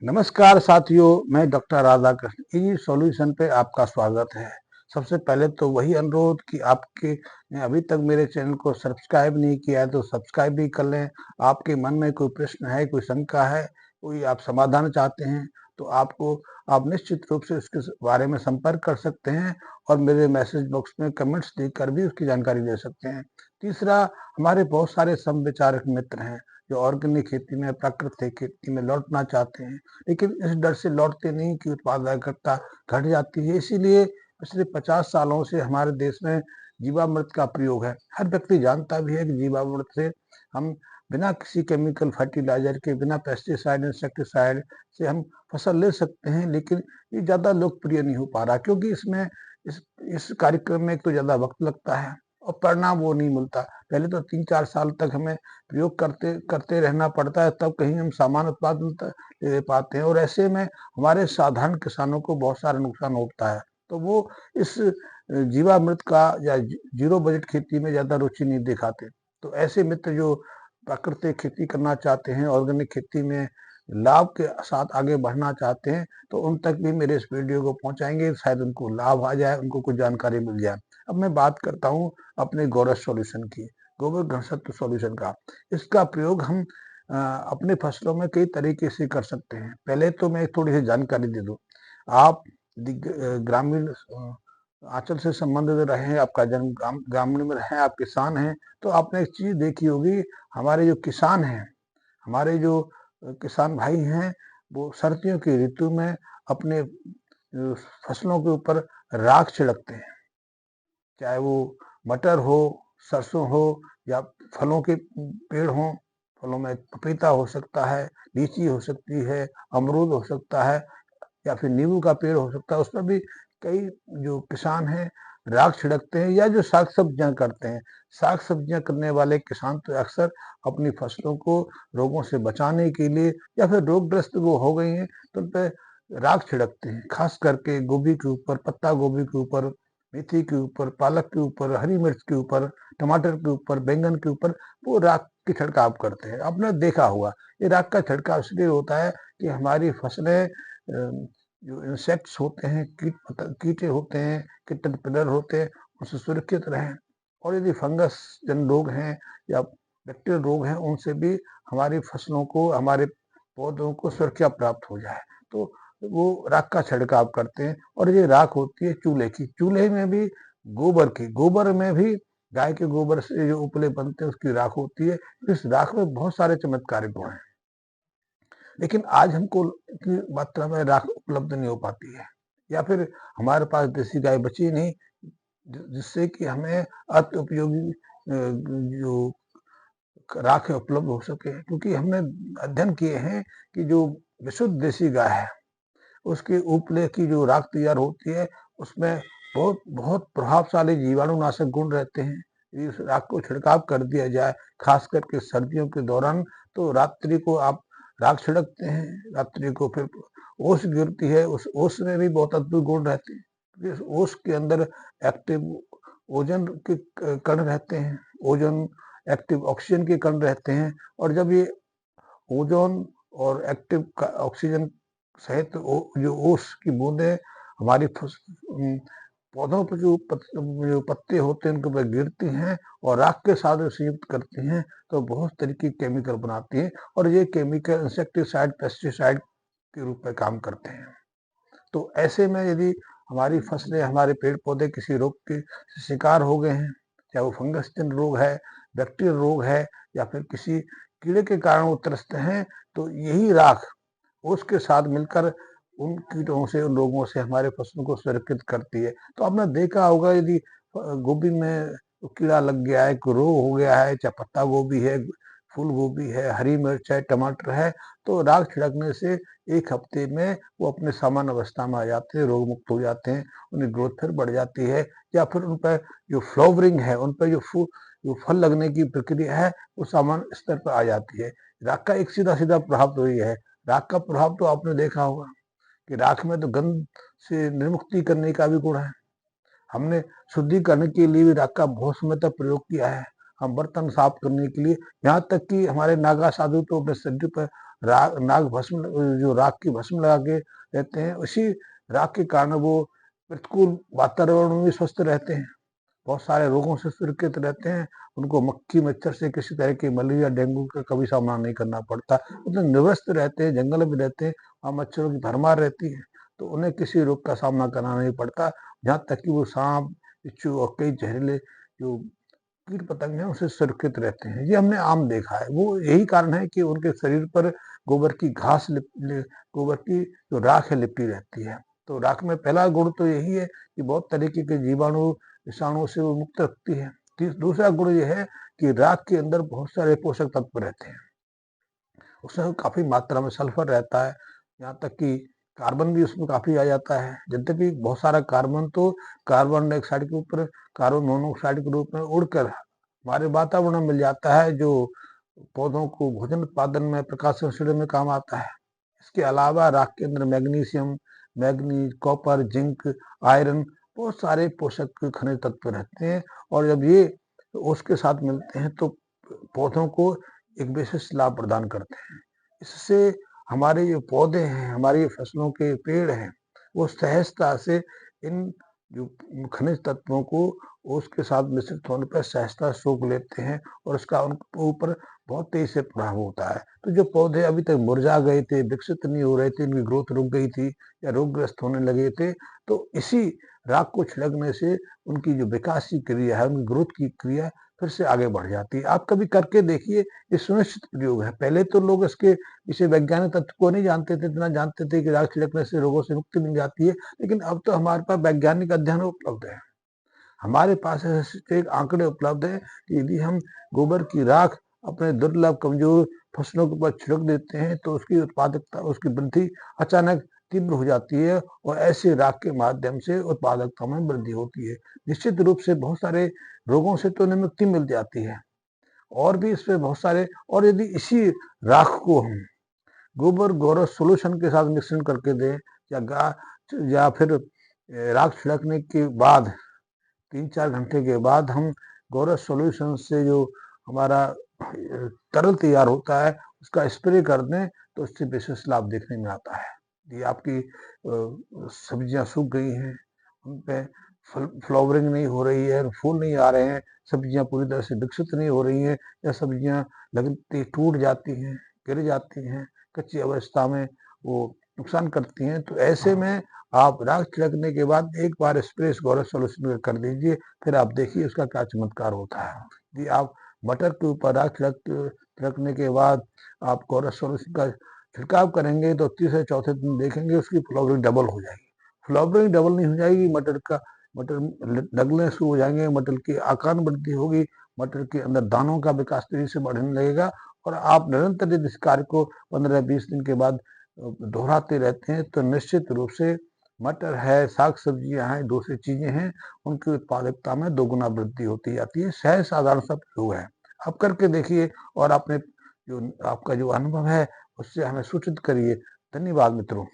नमस्कार साथियों, मैं डॉक्टर राधाकृष्ण इजी सॉल्यूशन पे आपका स्वागत है। सबसे पहले तो वही अनुरोध कि आपके ने अभी तक मेरे चैनल को सब्सक्राइब नहीं किया है तो सब्सक्राइब भी कर लें। आपके मन में कोई प्रश्न है, कोई शंका है, कोई आप समाधान चाहते हैं तो आप निश्चित रूप से उसके बारे में संपर्क कर सकते हैं और मेरे मैसेज बॉक्स में कमेंट्स देकर भी उसकी जानकारी ले सकते हैं। तीसरा, हमारे बहुत सारे समविचारक मित्र हैं जो ऑर्गेनिक खेती में, प्राकृतिक खेती में लौटना चाहते हैं, लेकिन इस डर से लौटते नहीं कि उत्पादकता घट जाती है। इसीलिए पिछले 50 सालों से हमारे देश में जीवामृत का प्रयोग है। हर व्यक्ति जानता भी है कि जीवामृत से हम बिना किसी केमिकल फर्टिलाइजर के, बिना पेस्टिसाइड इंसेक्टिसाइड से हम फसल ले सकते हैं, लेकिन ये ज़्यादा लोकप्रिय नहीं हो पा रहा क्योंकि इसमें इस कार्यक्रम में एक तो ज़्यादा वक्त लगता है और परिणाम वो नहीं मिलता। पहले तो 3-4 साल तक हमें प्रयोग करते करते रहना पड़ता है, तब कहीं हम सामान्य उत्पादन ले पाते हैं और ऐसे में हमारे साधारण किसानों को बहुत सारा नुकसान होता है। तो वो इस जीवामृत का या जीरो बजट खेती में ज़्यादा रुचि नहीं दिखाते। तो ऐसे मित्र जो प्राकृतिक खेती करना चाहते हैं, ऑर्गेनिक खेती में लाभ के साथ आगे बढ़ना चाहते हैं, तो उन तक भी मेरे इस वीडियो को पहुंचाएंगे, शायद उनको लाभ आ जाए, उनको कुछ जानकारी मिल जाए। अब मैं बात करता हूँ अपने गोरस सॉल्यूशन की, गोबर घनसत्व सॉल्यूशन का। इसका प्रयोग हम अपने फसलों में कई तरीके से कर सकते हैं। पहले तो मैं थोड़ी सी जानकारी दे दूं। आप ग्रामीण आंचल से संबंधित रहे हैं, आपका जन्म ग्रामीण में रहे, आप किसान हैं, तो आपने एक चीज देखी होगी। हमारे जो किसान हैं, हमारे जो किसान भाई हैं, वो सर्दियों की ऋतु में अपने फसलों के ऊपर राख छिड़कते हैं। चाहे वो मटर हो, सरसों हो या फलों के पेड़ हों। फलों में पपीता हो सकता है, लीची हो सकती है, अमरूद हो सकता है या फिर नींबू का पेड़ हो सकता है। उसमें भी कई जो किसान हैं राख छिड़कते हैं या जो साग सब्जियां करते हैं। साग सब्जियां करने वाले किसान तो अक्सर अपनी फसलों को रोगों से बचाने के लिए या फिर रोगग्रस्त वो हो गई हैं तो उन पर राख छिड़कते हैं। खास करके गोभी के ऊपर, पत्ता गोभी के ऊपर, मेथी के ऊपर, पालक के ऊपर, हरी मिर्च के ऊपर, टमाटर के ऊपर, बैंगन के ऊपर वो राख की छिड़काव करते हैं। आपने देखा होगा ये राख का छिड़काव इसलिए होता है कि हमारी फसलें जो इंसेक्ट्स होते हैं, कीटे होते हैं, कैटरपिलर होते हैं, उनसे सुरक्षित रहें। और यदि फंगस जन रोग हैं या बैक्टीरियल रोग हैं, उनसे भी हमारी फसलों को, हमारे पौधों को सुरक्षा प्राप्त हो जाए, तो वो राख का छिड़काव करते हैं। और ये राख होती है चूल्हे की। चूल्हे में भी गोबर की, गोबर में भी गाय के गोबर से जो उपले बनते हैं उसकी राख होती है। इस राख में बहुत सारे चमत्कारिक गुण हैं, लेकिन आज हमको इतनी मात्रा में राख उपलब्ध नहीं हो पाती है, या फिर हमारे पास देसी गाय बची नहीं जिससे कि हमें अति उपयोगी जो राख उपलब्ध हो सके। क्योंकि हमने अध्ययन किए हैं कि जो विशुद्ध देसी गाय है उसके उपले की जो राख तैयार होती है उसमें बहुत बहुत प्रभावशाली जीवाणुनाशक गुण रहते हैं। यदि उस राख को छिड़काव कर दिया जाए, खास करके सर्दियों के दौरान, तो रात्रि को आप राख छिड़कते हैं, रात्रि को फिर ओस गिरती है, उस ओस में भी बहुत अद्भुत गुण रहते हैं। इस ओस के अंदर एक्टिव ओजन के कण रहते हैं, ओजन एक्टिव ऑक्सीजन के कण रहते हैं। और जब ये ओजोन और एक्टिव ऑक्सीजन सहित जो ओस की बूंदें हमारी पौधों पर जो पत्ते होते हैं उनके ऊपर गिरती हैं और राख के साथ संयुक्त करती हैं, तो बहुत तरीके के केमिकल बनाती हैं और ये केमिकल इंसेक्टिसाइड, पेस्टिसाइड के रूप में काम करते हैं। तो ऐसे में यदि हमारी फसलें, हमारे पेड़ पौधे किसी रोग के शिकार हो गए हैं, चाहे वो फंगस जन्य रोग है, बैक्टीरियल रोग है या फिर किसी कीड़े के कारण वो त्रस्त हैं, तो यही राख उसके साथ मिलकर उन कीटों से, उन रोगों से हमारे फसलों को सुरक्षित करती है। तो आपने देखा होगा यदि गोभी में कीड़ा लग गया है, कोई रोग हो गया है, चाहे पत्ता गोभी है, फूल गोभी है, हरी मिर्च है, टमाटर है, तो राख छिड़कने से 1 हफ्ते में वो अपने सामान्य अवस्था में आ जाते हैं, रोग मुक्त हो जाते हैं, उनकी ग्रोथ फिर बढ़ जाती है। या फिर उन पर जो फ्लावरिंग है, उन पर जो फल लगने की प्रक्रिया है, वो सामान्य स्तर पर आ जाती है। राख का एक सीधा-सीधा प्रभाव तो ये है। राख का प्रभाव तो आपने देखा होगा कि राख में तो गंध से निर्मुक्ति करने का भी गुण है। हमने शुद्धिकरण के लिए भी राख का बहुत समय तक प्रयोग किया है। हम बर्तन साफ करने के लिए, यहाँ तक कि हमारे नागा साधु तो अपने शरीर पर नाग भस्म, जो राख की भस्म लगा के रहते हैं, उसी राख के कारण वो प्रतिकूल वातावरण में भी स्वस्थ रहते हैं, बहुत सारे रोगों से सुरक्षित रहते हैं। उनको मक्खी मच्छर से किसी तरह की मलेरिया डेंगू का कभी सामना नहीं करना पड़ता। उतने निवस्त रहते हैं, जंगल में रहते हैं, वहाँ मच्छरों की भरमार रहती है, तो उन्हें किसी रोग का सामना करना नहीं पड़ता। यहाँ तक कि वो सांप, बिच्छू और कई जहरीले जो कीट पतंग हैं उनसे सुरक्षित रहते हैं। ये हमने आम देखा है। वो यही कारण है कि उनके शरीर पर गोबर की घास गोबर की जो राख है लिपटी रहती है। तो राख में पहला गुण तो यही है कि बहुत तरीके के जीवाणु विषाणुओं से वो मुक्त रखती है। दूसरा गुण ये है कि राख के अंदर बहुत सारे पोषक तत्व रहते हैं, उसमें काफी मात्रा में सल्फर रहता है, यहाँ तक कि कार्बन भी उसमें काफी आ जाता है। यद्यपि बहुत सारा कार्बन तो कार्बन डाइऑक्साइड के ऊपर कार्बन मोनोऑक्साइड के रूप में उड़कर हमारे वातावरण में मिल जाता है, जो पौधों को भोजन उत्पादन में, प्रकाश संश्लेषण में काम आता है। इसके अलावा राख के अंदर magnesium, manganese, copper, zinc, iron, बहुत सारे पोषक खनिज तत्व रहते हैं, और जब ये उसके साथ मिलते हैं तो पौधों को एक विशेष लाभ प्रदान करते हैं। इससे हमारे जो पौधे हैं, हमारी फसलों के पेड़ हैं, वो सहजता से इन जो खनिज तत्वों को उसके साथ मिश्रित होने पर सहजता सोख लेते हैं, और उसका उनके ऊपर बहुत तेजी से प्रभाव होता है। तो जो पौधे अभी तक मुरझा गए थे, विकसित नहीं हो रहे थे, इनकी ग्रोथ रुक गई थी या रोगग्रस्त होने लगे थे, तो इसी राख को छिड़कने से उनकी जो विकास की क्रिया है, उनकी ग्रोथ की क्रिया फिर से आगे बढ़ जाती है। आप कभी करके देखिए, ये सुनिश्चित प्रयोग है। पहले तो लोग इसके इसे वैज्ञानिक तथ्य को नहीं जानते थे, इतना जानते थे कि राख छिड़कने से रोगों से मुक्ति मिल जाती है, लेकिन अब तो हमारे पास वैज्ञानिक अध्ययन उपलब्ध है। हमारे पास ऐसे एक आंकड़े उपलब्ध है कि यदि हम गोबर की राख अपने दुर्लभ कमजोर फसलों के ऊपर छिड़क देते हैं तो उसकी उत्पादकता, उसकी वृद्धि अचानक तीव्र हो जाती है, और ऐसे राख के माध्यम से उत्पादकता में वृद्धि होती है। निश्चित रूप से बहुत सारे रोगों से तो उन्हें मुक्ति मिल जाती है, और भी इसमें बहुत सारे, और यदि इसी राख को हम गोबर गौरव सॉल्यूशन के साथ मिश्रण करके दें, या फिर राख छिड़कने के बाद 3-4 घंटे के बाद हम गौरव सॉल्यूशन से जो हमारा तरल तैयार होता है उसका स्प्रे कर दें, तो उससे विशेष लाभ देखने में आता है। ये आपकी सब्जियां सूख गई हैं, उन पे फ्लावरिंग नहीं हो रही है, फूल नहीं आ रहे हैं, सब्जियां पूरी तरह से विकसित नहीं हो रही हैं, या सब्जियां लगती टूट जाती हैं, गिर जाती हैं, कच्ची अवस्था में वो नुकसान करती हैं, तो ऐसे में आप राख छिड़कने के बाद एक बार स्प्रे गौरव सॉल्यूशन कर दीजिए, फिर आप देखिए उसका क्या चमत्कार होता है। यदि आप मटर के ऊपर राख छिड़कने के बाद आप गौरव सॉल्यूशन का छिड़काव करेंगे तो तीसरे चौथे दिन देखेंगे उसकी फ्लावरिंग डबल हो जाएगी। फ्लावरिंग डबल नहीं हो जाएगी, मटर लगने शुरू हो जाएंगे, मटर की आकार वृद्धि होगी, मटर के अंदर दानों का विकास तेजी से बढ़ने लगेगा, और आप निरंतर यदि इस कार्य को 15-20 दिन के बाद दोहराते रहते हैं तो निश्चित रूप से मटर है, साग सब्जियां हैं, दूसरी चीजें हैं, उनकी उत्पादकता में दोगुना वृद्धि होती जाती है। सहज साधारण सा प्रयोग है, आप करके देखिए, और आपने जो आपका जो अनुभव है उससे हमें सूचित करिए। धन्यवाद मित्रों।